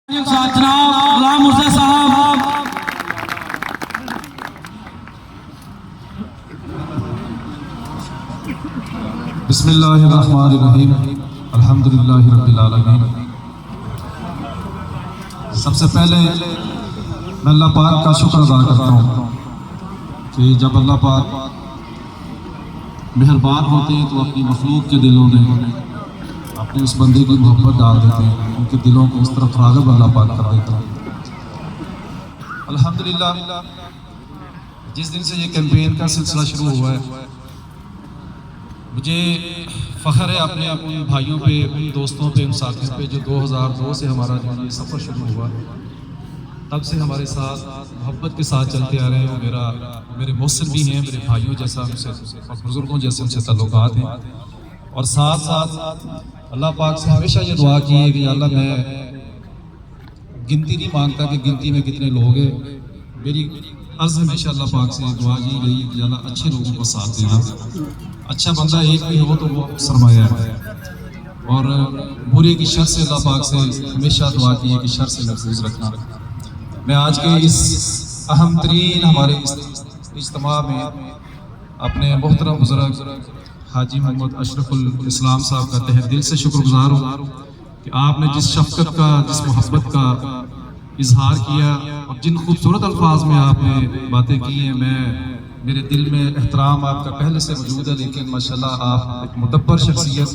जनाब गुलाम मुर्जा साहब। बिस्मिल्लाहिर्रहमानिर्रहीम अल्हम्दुलिल्लाहि रब्बिल आलमीन। सबसे पहले मैं अल्लाह पाक का शुक्र अदा करता हूँ कि जब अल्लाह पाक मेहरबान होते हैं तो अपनी मखलूक के दिलों में अपने उस बंदे की मोहब्बत डाल देते हैं, उनके दिलों को उस तरफ राग़िब अल्लाह पाक कर देता है। अल्हम्दुलिल्लाह जिस दिन से ये कैंपेन का सिलसिला शुरू हुआ है, मुझे फ़ख्र है अपने उन भाइयों पे, उन दोस्तों पे, उन साथियों पे जो 2002 से हमारा जो ये सफ़र शुरू हुआ, तब से हमारे साथ मोहब्बत के साथ चलते आ रहे हैं। मेरे मोहसिन भी हैं, मेरे भाइयों जैसा उनसे और बुज़ुर्गों जैसे उनसे ताल्लुकात हैं। और साथ साथ अल्लाह पाक से हमेशा ये दुआ की है कि अल्लाह मैं गिनती नहीं मांगता कि गिनती में कितने लोग हैं, मेरी अर्ज़ हमेशा अल्लाह पाक से दुआ की गई कि अल्लाह अच्छे लोगों को साथ देना। अच्छा बंदा एक भी हो तो वो सरमाया है, और बुरे की शर से अल्लाह पाक से हमेशा दुआ की है कि शर से महफूज रखना। मैं आज के इस अहम तरीन हमारे इज्तिमा में अपने मोहतरम बुज़ुर्ग हाजी मोहम्मद अशरफुल इस्लाम साहब का तहे दिल से शुक्रगुजार हूँ कि आपने जिस शफ़क़त का, जिस मोहब्बत का इजहार किया और जिन खूबसूरत अल्फाज में आपने बातें की हैं। मेरे दिल में एहतराम आपका पहले से मौजूद है, लेकिन माशाल्लाह आप एक मुदब्बर शख्सियत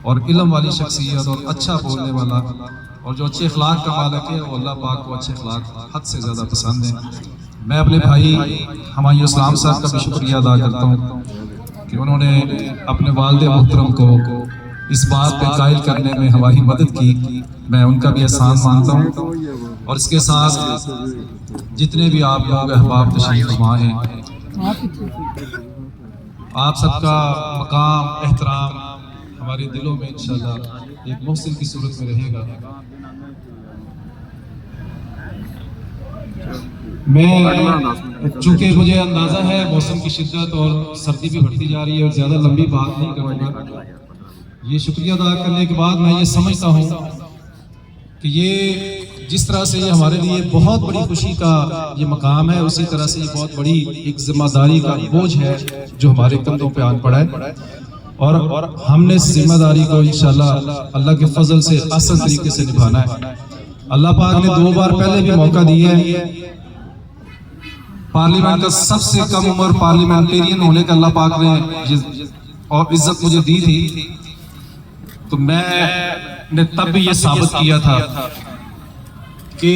और इल्म वाली शख्सियत और अच्छा बोलने वाला और जो अच्छे अखलाक का मालिक है, वो अल्लाह पाक को अच्छे अखलाक हद से ज़्यादा पसंद है। मैं अपने भाई हमायूं इस्लाम साहब का भी शुक्रिया अदा करता हूँ कि उन्होंने अपने वालिद मोहतरम को इस बात पे कायल करने में हमारी मदद की। मैं उनका भी एहसान मानता हूँ। और इसके साथ जितने भी आप लोग अहबाब तशरीफ़ फरमा हैं, आप सबका मकाम एहतराम हमारे दिलों में इंशाअल्लाह एक मोहसिन की सूरत में रहेगा। मैं चूँकि मुझे अंदाज़ा है मौसम की शिद्दत और सर्दी भी बढ़ती जा रही है और ज़्यादा लंबी बात नहीं करूँगा। ये शुक्रिया अदा करने के बाद मैं ये समझता हूँ कि ये जिस तरह से ये हमारे लिए बहुत बड़ी खुशी का ये मकाम है, उसी तरह से ये बहुत बड़ी एक जिम्मेदारी का बोझ है जो हमारे कंधों पे आन पड़ा है। और हमने इस जिम्मेदारी को इंशाअल्लाह अल्लाह के फजल से आसान तरीके से निभाना है। अल्लाह पाक ने 2 बार पहले भी मौका दिया है। पार्लियामेंट का सबसे कम उम्र पार्लियामेंटेरियन होने का अल्लाह पाक ने और इज्जत मुझे दी थी, तो मैंने तब भी ये साबित किया था कि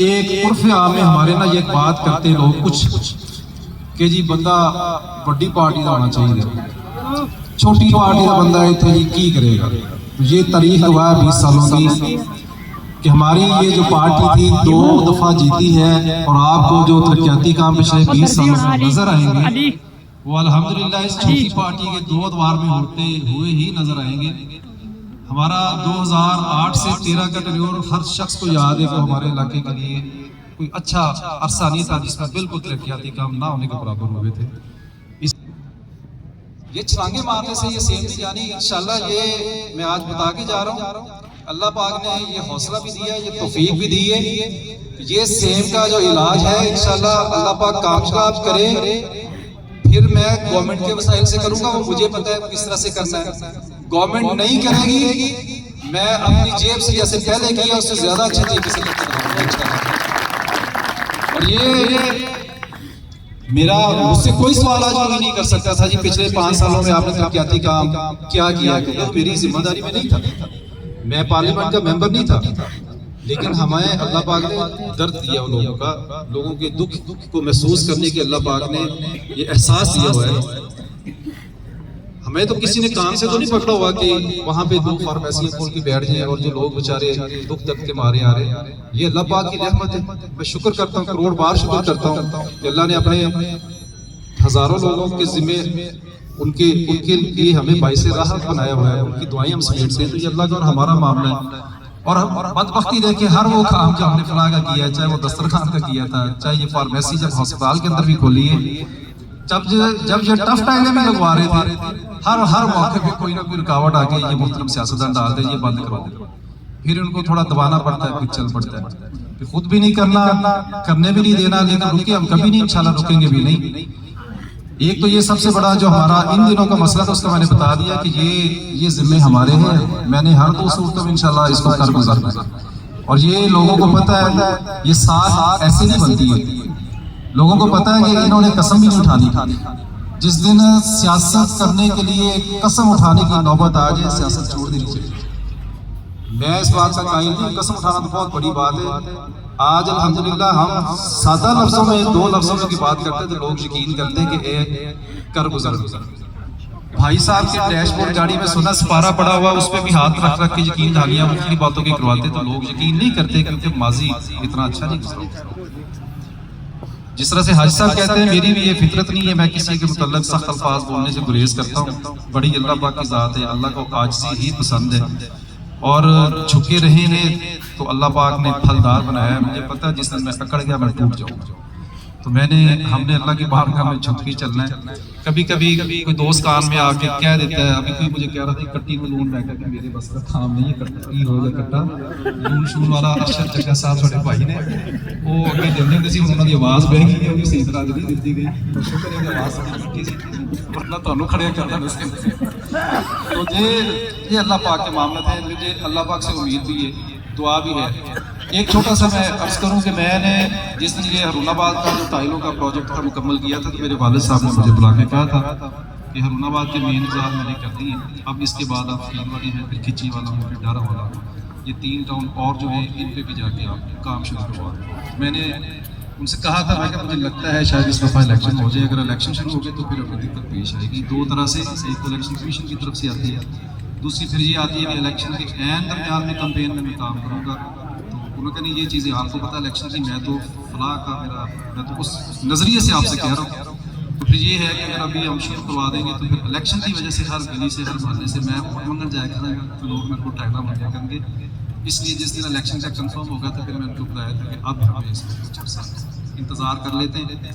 एक उर्फ़ आम में हमारे ना ये बात करते लोग कुछ कि जी बंदा बड़ी पार्टी का होना चाहिए, छोटी पार्टी का बंदा इतने जी की करेगा। ये तारीख हुआ है 20 सालों की कि हमारी ये जो पार्टी थी 2 दफ़ा जीती है, और आपको जो तरक्याती काम पिछले 20 सालों में नजर आएंगे वो अल्हम्दुलिल्लाह इस छोटी पार्टी के 2 अदवार में होते हुए ही नजर आएंगे। हमारा 2008 से 13 का टेन्योर हर शख्स को याद है कि हमारे इलाके के लिए कोई अच्छा अरसा नहीं था जिसमें बिल्कुल तरक्याती काम ना होने के बराबर हुए थे। ये छलांगे मारने से ये सेम नहीं जानी, इंशाल्लाह ये मैं आज बता के जा रहा हूँ। अल्लाह पाक ने ये हौसला भी दिया, ये तौफीक भी दी है। ये सेम का जो इलाज है इंशाल्लाह अल्लाह पाक कामयाब करे। फिर मैं गवर्नमेंट के वसाइल से करूंगा, वो मुझे पता है किस तरह से करना है। गवर्नमेंट नहीं करेगी, मैं अपनी जेब से जैसे पहले किया उससे ज्यादा अच्छे तरीके से करता हूं। और ये मेरा मुझसे कोई सवाल आज भी नहीं कर सकता था जी पिछले 5 सालों में आपने तरक्याती काम क्या किया, तो मेरी जिम्मेदारी में नहीं था। मैं पार्लियामेंट का मेंबर नहीं था, लेकिन हमें अल्लाह पाक ने दर्द दिया उन लोगों का, लोगों के दुख को महसूस करने के अल्लाह पाक ने ये एहसास दिया हुआ है। हमें तो किसी ने काम से तो नहीं पकड़ा हुआ कि वहाँ पे दुख फार्मेसी खोल के बैठ जाए और जो लोग बेचारे दुख दर्द के मारे आ रहे हैं, ये अल्लाह पाक की रहमत है। मैं शुक्र करता हूँ, करोड़ बार शुक्र करता हूँ कि अल्लाह ने अपने हजारों लोगों के जिम्मे उनके लिए हमें बाइसे राहत बनाया हुआ है। उनकी दुआएं हम समेटते हैं, तो ये अल्लाह का और हमारा मामला है। और हम बदबख्ती देखे हर वो काम जो हमने फलाह का किया, चाहे वो दस्तरखान का किया था, चाहे ये फार्मेसी जब अस्पताल के अंदर भी खोली है, जब ये टफ टाइम में लगवा रहे थे, हर मौके पे कोई ना कोई रुकावट आके ये मुहतरम सियासतदान डाल दे, ये बंद करवा दे। پھر ان کو تھوڑا دبانا پڑتا ہے، پھر چل پڑتا ہے، پھر خود بھی نہیں کرنا، کرنے بھی نہیں دینا، لیکن رکے ہم کبھی نہیں، انشاءاللہ رکیں گے بھی نہیں۔ ایک تو یہ سب سے بڑا جو ہمارا ان دنوں کا مسئلہ تھا اس کا میں نے بتا دیا کہ یہ ذمے ہمارے ہیں، میں نے ہر 2 صورتوں میں انشاءاللہ اس کو کر گزرنا ہے، اور یہ لوگوں کو پتہ ہے یہ ساتھ ایسے نہیں بنتی ہے، لوگوں کو پتہ ہے کہ انہوں نے قسم بھی نہیں اٹھانی، جس دن سیاست کرنے کے لیے قسم اٹھانے کی نوبت آ جائے سیاست چھوڑ دینی چاہیے۔ میں اس بات کا قائل ہوں، قسم اٹھانا تو بہت بڑی بات ہے۔ آج الحمدللہ ہم سادہ لفظوں میں 2 لفظوں میں کی بات کرتے تو لوگ یقین کرتے ہیں کہ اے کر گزر۔ بھائی صاحب کے ڈیش بورڈ گاڑی میں سنا سپارہ پڑا ہوا، اس پہ بھی ہاتھ رکھ رکھ کے یقین دہانیاں مختلف باتوں کی کرواتے تو لوگ یقین نہیں کرتے کیونکہ ماضی اتنا اچھا نہیں گزرا۔ جس طرح سے حاج صاحب کہتے ہیں میری بھی یہ فطرت نہیں ہے، میں کسی کے متعلق سخت الفاظ بولنے سے گریز کرتا ہوں، بڑی اللہ پاک کی ذات ہے، اللہ کو عاجزی ہی پسند ہے، اور جھکے رہے ہیں تو اللہ پاک نے پھلدار بنایا ہے۔ مجھے پتہ ہے جس دن میں اکڑ گیا میں ٹوٹ جاؤں گا، تو ہم نے اللہ کی بارگاہ میں جھک کے چلنا ہے۔ کبھی کوئی دوست کان میں آ کے کہہ دیتا ہے، ابھی کوئی مجھے کہہ رہا تھا کٹی میں لون بیٹھا کہ میرے بس کا کام نہیں ہے، کٹی ہو گیا کٹا لون شون والا ارشد جگہ صاحب چھوٹے بھائی نے وہ اگے دیندے ہوندے سی، انہوں دی آواز بہ گئی ہے، وہ صحیح طرح نہیں دتی گئی، شکر ہے کہ آواز کٹی سی ورنہ تانوں کھڑے کرنا اس کے۔ تو یہ اللہ پاک کے معاملات ہیں، مجھے اللہ پاک سے امید بھی ہے، دعا بھی ہے۔ ایک چھوٹا سا میں عرض کروں کہ میں نے جس دن یہ ہارون آباد کا جو ٹائلوں کا پروجیکٹ تھا مکمل کیا تھا تو میرے والد صاحب نے مجھے بلا کے کہا تھا کہ ہارون آباد کے مین بازار میں نے کر دی ہیں، اب اس کے بعد آپ فیل والی ہیں، پھر کھچی والا ہوں، پھر ڈارا والا ہوں، یہ 3 ٹاؤن اور جو ہیں ان پہ بھی جا کے آپ کام شروع کروا۔ میں نے ان سے کہا تھا، میں کہ مجھے لگتا ہے شاید اس دفعہ الیکشن ہو جائے، اگر الیکشن شروع ہو گئے تو پھر ہمیں دقت پیش آئے گی 2 طرح سے، ایک تو الیکشن کمیشن کی طرف سے آتی ہے، دوسری پھر یہ آتی ہے کہ الیکشن کے عین درمیان میں کمپین میں کام کروں گا، تو انہوں نے کہا یہ چیزیں آپ کو پتہ الیکشن کی، میں تو فلاں کا میں تو اس نظریے سے آپ سے کہہ رہا ہوں۔ تو پھر یہ ہے کہ اگر ابھی ہم شروع کروا دیں گے تو پھر الیکشن کی وجہ سے ہر گلی سے ہر محلے سے میں ووٹ منگل جایا کروں گا تو لوگ میرے کو ٹائلہ مانگا کریں گے، اس لیے جس دن الیکشن کا کنفرم ہوگا تو پھر میں ان کو بتایا تھا کہ اب ہمیں اس میں کچھ عرصہ انتظار کر لیتے ہیں۔